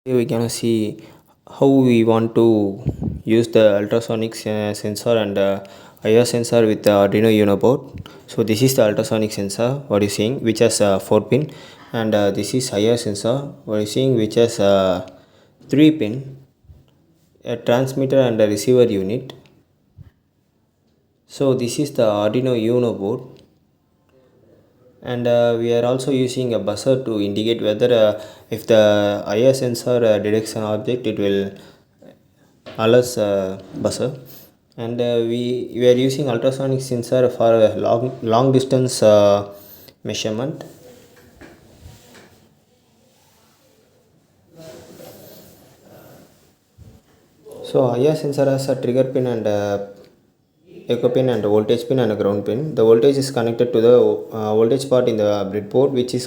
Here we can see how we want to use the ultrasonic sensor and IR sensor with the Arduino Uno board. So this is the ultrasonic sensor what you seeing, which has 4 pin, and this is IR sensor what you seeing, which has 3 pin, a transmitter and a receiver unit. So this is the Arduino Uno board, and we are also using a buzzer to indicate whether if the IR sensor detects an object, it will alert buzzer. And we are using ultrasonic sensor for long distance measurement. So IR sensor has a trigger pin and echo pin and voltage pin and a ground pin. The voltage is connected to the voltage part in the breadboard, which is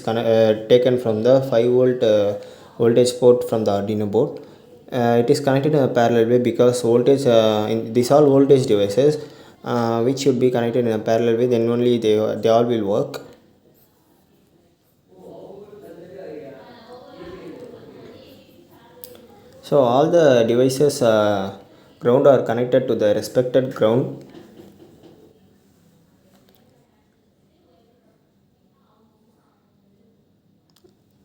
taken from the 5-volt voltage port from the Arduino board. It is connected in a parallel way because voltage in these all voltage devices which should be connected in a parallel way, then only they all will work. So all the devices ground are connected to the respected ground.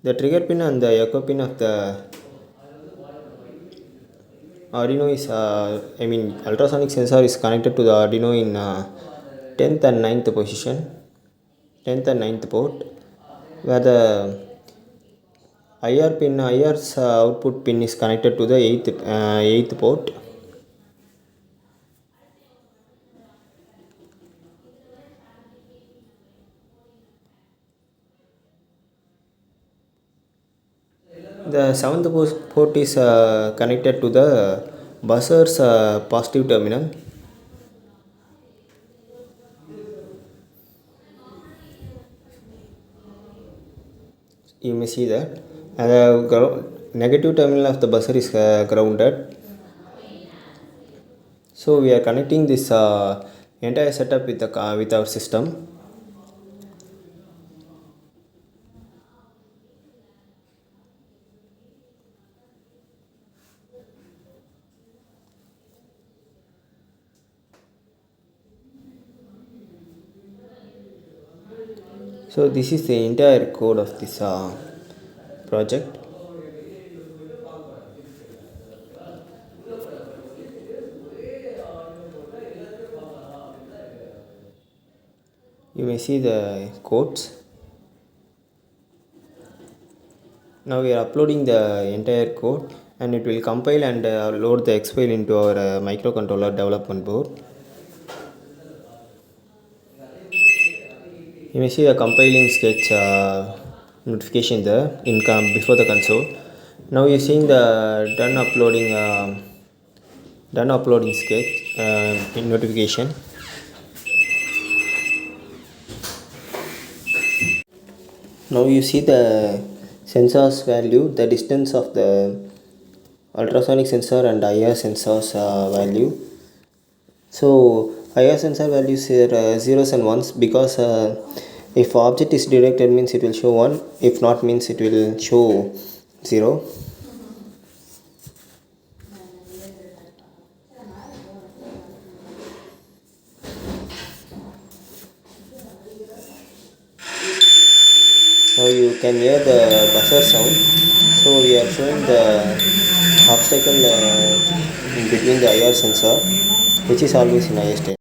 The trigger pin and the echo pin of the Arduino is ultrasonic sensor is connected to the Arduino in 10th and 9th position, 10th and 9th port, where the IR's output pin is connected to the 8th port. The 7th port is connected to the buzzer's positive terminal. You may see that the negative terminal of the buzzer is grounded. So we are connecting this entire setup with our system. So this is the entire code of this project. You may see the codes. Now we are uploading the entire code, and it will compile and load the X file into our microcontroller development board. You may see the compiling sketch notification there before the console. Now you're seeing the done uploading sketch in notification. Now you see the sensor's value, the distance of the ultrasonic sensor and IR sensor's value. So IR sensor values are zeros and ones because if object is detected means it will show 1, if not means it will show 0. Now you can hear the buzzer sound. So we are showing the obstacle in between the IR sensor, which is always in IR state.